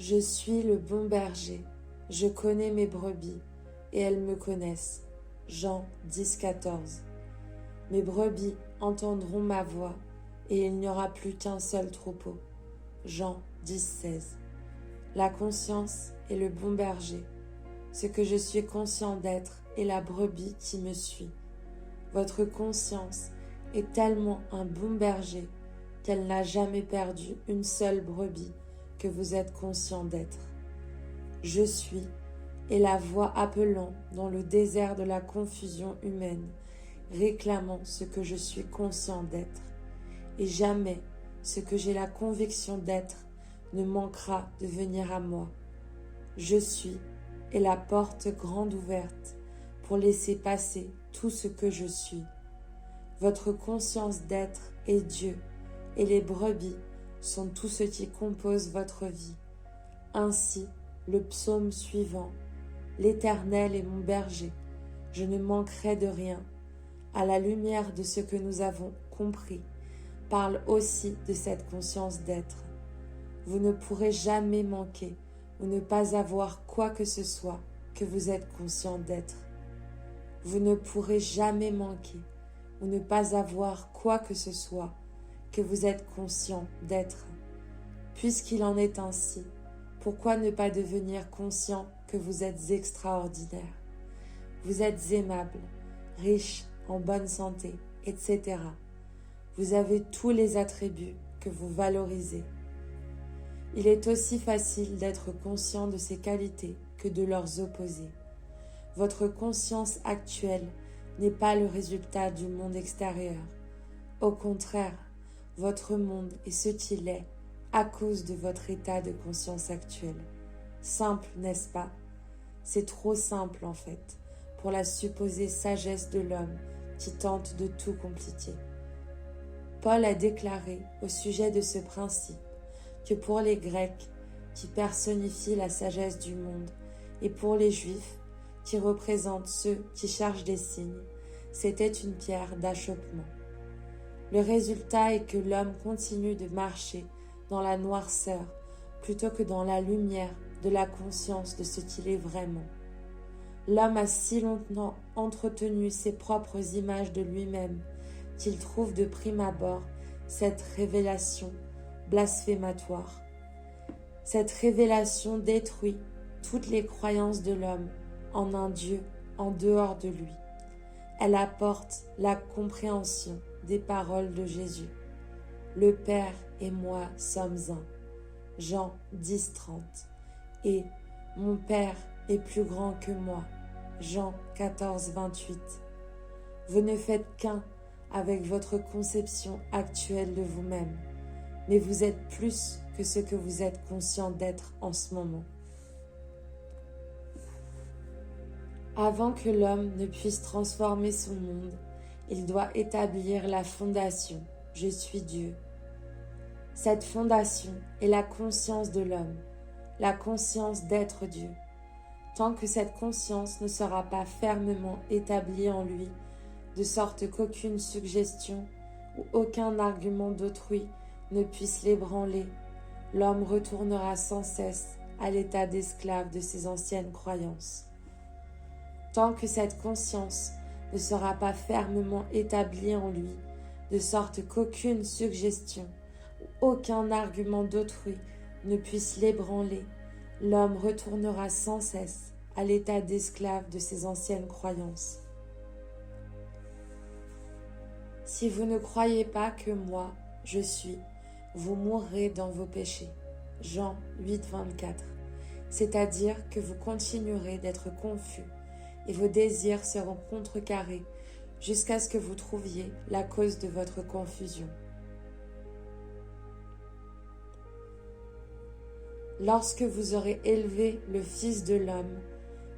Je suis le bon berger, je connais mes brebis, et elles me connaissent. Jean 10, 14. Mes brebis entendront ma voix, et il n'y aura plus qu'un seul troupeau. Jean 10, 16. La conscience est le bon berger. Ce que je suis conscient d'être est la brebis qui me suit. Votre conscience est tellement un bon berger qu'elle n'a jamais perdu une seule brebis que vous êtes conscient d'être. Je suis est la voix appelant dans le désert de la confusion humaine, réclamant ce que je suis conscient d'être. Et jamais ce que j'ai la conviction d'être ne manquera de venir à moi. Je suis est la porte grande ouverte pour laisser passer tout ce que je suis. Votre conscience d'être est Dieu, et les brebis sont tout ce qui compose votre vie. Ainsi, le psaume suivant, « L'Éternel est mon berger, je ne manquerai de rien », à la lumière de ce que nous avons compris, parle aussi de cette conscience d'être. Vous ne pourrez jamais manquer ou ne pas avoir quoi que ce soit que vous êtes conscient d'être. Vous ne pourrez jamais manquer ou ne pas avoir quoi que ce soit que vous êtes conscient d'être. Puisqu'il en est ainsi, pourquoi ne pas devenir conscient que vous êtes extraordinaire? Vous êtes aimable, riche, en bonne santé, etc. Vous avez tous les attributs que vous valorisez. Il est aussi facile d'être conscient de ces qualités que de leurs opposés. Votre conscience actuelle n'est pas le résultat du monde extérieur. Au contraire, votre monde est ce qu'il est à cause de votre état de conscience actuel. Simple, n'est-ce pas? C'est trop simple en fait, pour la supposée sagesse de l'homme qui tente de tout compliquer. Paul a déclaré au sujet de ce principe que pour les Grecs, qui personnifient la sagesse du monde, et pour les Juifs, qui représentent ceux qui cherchent des signes, c'était une pierre d'achoppement. Le résultat est que l'homme continue de marcher dans la noirceur plutôt que dans la lumière de la conscience de ce qu'il est vraiment. L'homme a si longtemps entretenu ses propres images de lui-même qu'il trouve de prime abord cette révélation blasphématoire. Cette révélation détruit toutes les croyances de l'homme en un Dieu en dehors de lui. Elle apporte la compréhension des paroles de Jésus. Le Père et moi sommes un. Jean 10, 30. Et mon Père est plus grand que moi. Jean 14, 28. Vous ne faites qu'un avec votre conception actuelle de vous-même, mais vous êtes plus que ce que vous êtes conscient d'être en ce moment. Avant que l'homme ne puisse transformer son monde, il doit établir la fondation « Je suis Dieu ». Cette fondation est la conscience de l'homme, la conscience d'être Dieu. Tant que cette conscience ne sera pas fermement établie en lui, de sorte qu'aucune suggestion ou aucun argument d'autrui ne puisse l'ébranler, l'homme retournera sans cesse à l'état d'esclave de ses anciennes croyances. Tant que cette conscience ne sera pas fermement établie en lui, de sorte qu'aucune suggestion ou aucun argument d'autrui ne puisse l'ébranler, l'homme retournera sans cesse à l'état d'esclave de ses anciennes croyances. Si vous ne croyez pas que moi, je suis, vous mourrez dans vos péchés. Jean 8, 24. C'est-à-dire que vous continuerez d'être confus et vos désirs seront contrecarrés jusqu'à ce que vous trouviez la cause de votre confusion. Lorsque vous aurez élevé le Fils de l'homme,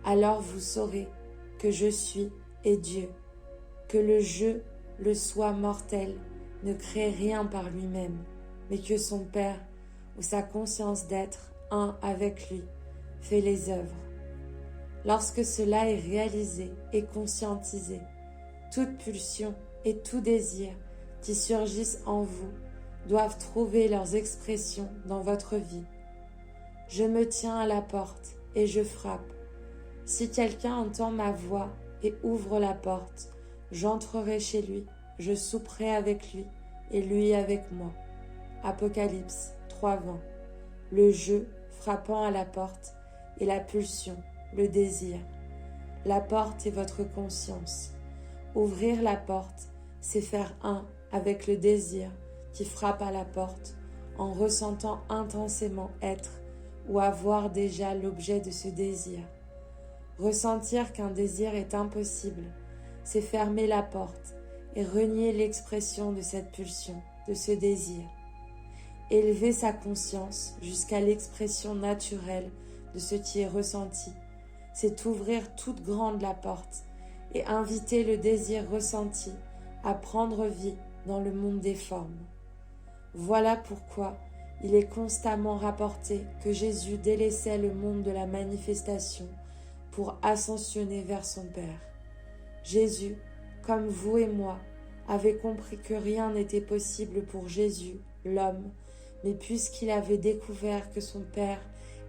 alors vous saurez que je suis et Dieu, que le je, le soi mortel, ne crée rien par lui-même, mais que son Père, ou sa conscience d'être un avec lui, fait les œuvres. Lorsque cela est réalisé et conscientisé, toute pulsion et tout désir qui surgissent en vous doivent trouver leurs expressions dans votre vie. Je me tiens à la porte et je frappe. Si quelqu'un entend ma voix et ouvre la porte, j'entrerai chez lui, je souperai avec lui et lui avec moi. Apocalypse 3:20. Le jeu frappant à la porte et la pulsion, le désir. La porte est votre conscience. Ouvrir la porte, c'est faire un avec le désir qui frappe à la porte en ressentant intensément être ou avoir déjà l'objet de ce désir. Ressentir qu'un désir est impossible, c'est fermer la porte et renier l'expression de cette pulsion, de ce désir. Élever sa conscience jusqu'à l'expression naturelle de ce qui est ressenti, c'est ouvrir toute grande la porte et inviter le désir ressenti à prendre vie dans le monde des formes. Voilà pourquoi il est constamment rapporté que Jésus délaissait le monde de la manifestation pour ascensionner vers son Père. Jésus, comme vous et moi, avait compris que rien n'était possible pour Jésus, l'homme, mais puisqu'il avait découvert que son Père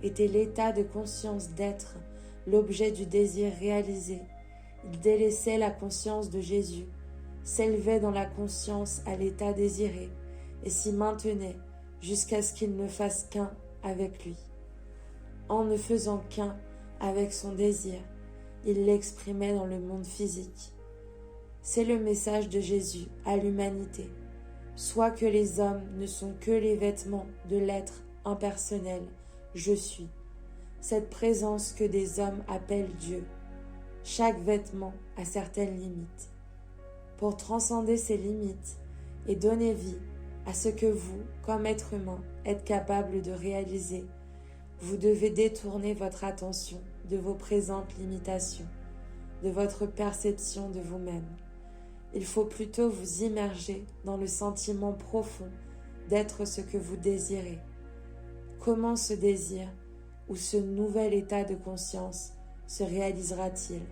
était l'état de conscience d'être, l'objet du désir réalisé, il délaissait la conscience de Jésus, s'élevait dans la conscience à l'état désiré et s'y maintenait jusqu'à ce qu'il ne fasse qu'un avec lui. En ne faisant qu'un avec son désir, il l'exprimait dans le monde physique. C'est le message de Jésus à l'humanité, soit que les hommes ne sont que les vêtements de l'être impersonnel, je suis, cette présence que des hommes appellent Dieu. Chaque vêtement a certaines limites. Pour transcender ces limites et donner vie à ce que vous, comme être humain, êtes capable de réaliser, vous devez détourner votre attention de vos présentes limitations, de votre perception de vous-même. Il faut plutôt vous immerger dans le sentiment profond d'être ce que vous désirez. Comment ce désir ou ce nouvel état de conscience se réalisera-t-il?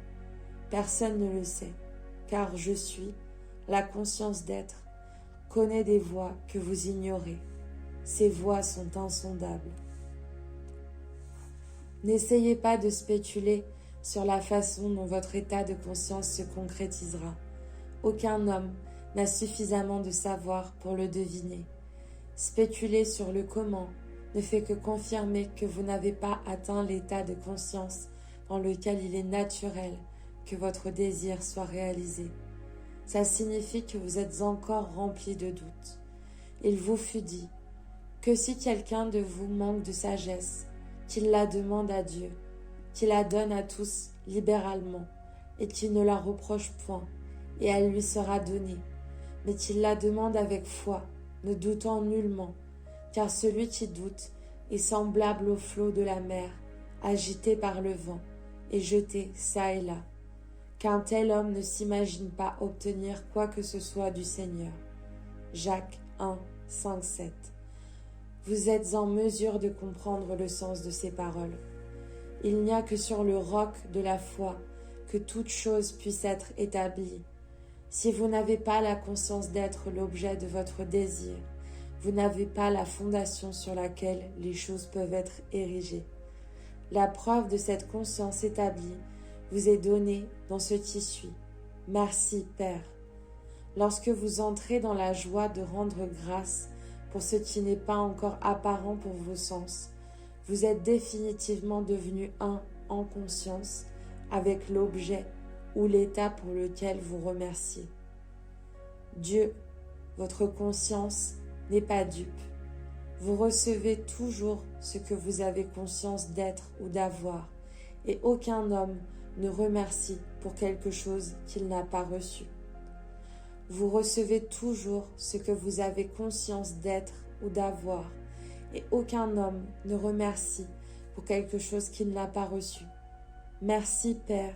Personne ne le sait, car je suis, la conscience d'être, connaît des voies que vous ignorez. Ces voies sont insondables. N'essayez pas de spéculer sur la façon dont votre état de conscience se concrétisera. Aucun homme n'a suffisamment de savoir pour le deviner. Spéculer sur le comment ne fait que confirmer que vous n'avez pas atteint l'état de conscience dans lequel il est naturel que votre désir soit réalisé. Ça signifie que vous êtes encore rempli de doutes. Il vous fut dit que si quelqu'un de vous manque de sagesse, qu'il la demande à Dieu, qu'il la donne à tous libéralement, et qu'il ne la reproche point, et elle lui sera donnée, mais qu'il la demande avec foi, ne doutant nullement, car celui qui doute est semblable au flot de la mer, agité par le vent, et jeté çà et là. Qu'un tel homme ne s'imagine pas obtenir quoi que ce soit du Seigneur. Jacques 1, 5, 7. Vous êtes en mesure de comprendre le sens de ces paroles. Il n'y a que sur le roc de la foi que toute chose puisse être établie. Si vous n'avez pas la conscience d'être l'objet de votre désir, vous n'avez pas la fondation sur laquelle les choses peuvent être érigées. La preuve de cette conscience établie vous est donnée dans ce qui suit. Merci, Père. Lorsque vous entrez dans la joie de rendre grâce pour ce qui n'est pas encore apparent pour vos sens, vous êtes définitivement devenu un en conscience avec l'objet ou l'état pour lequel vous remerciez. Dieu, votre conscience, n'est pas dupe. Vous recevez toujours ce que vous avez conscience d'être ou d'avoir, et aucun homme ne remercie pour quelque chose qu'il n'a pas reçu. Vous recevez toujours ce que vous avez conscience d'être ou d'avoir, et aucun homme ne remercie pour quelque chose qu'il n'a pas reçu. Merci, Père,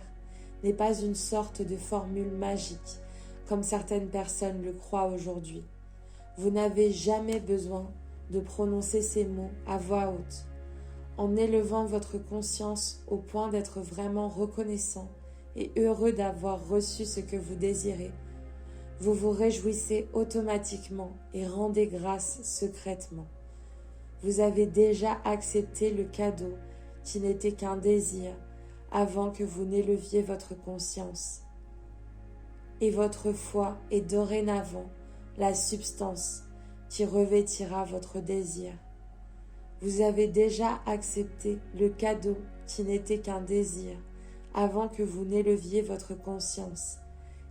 n'est pas une sorte de formule magique, comme certaines personnes le croient aujourd'hui. Vous n'avez jamais besoin de prononcer ces mots à voix haute. En élevant votre conscience au point d'être vraiment reconnaissant et heureux d'avoir reçu ce que vous désirez, vous vous réjouissez automatiquement et rendez grâce secrètement. Vous avez déjà accepté le cadeau qui n'était qu'un désir avant que vous n'éleviez votre conscience. Et votre foi est dorénavant la substance qui revêtira votre désir. Vous avez déjà accepté le cadeau qui n'était qu'un désir avant que vous n'éleviez votre conscience.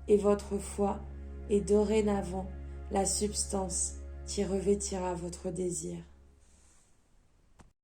Et votre foi est dorénavant la substance qui revêtira votre désir.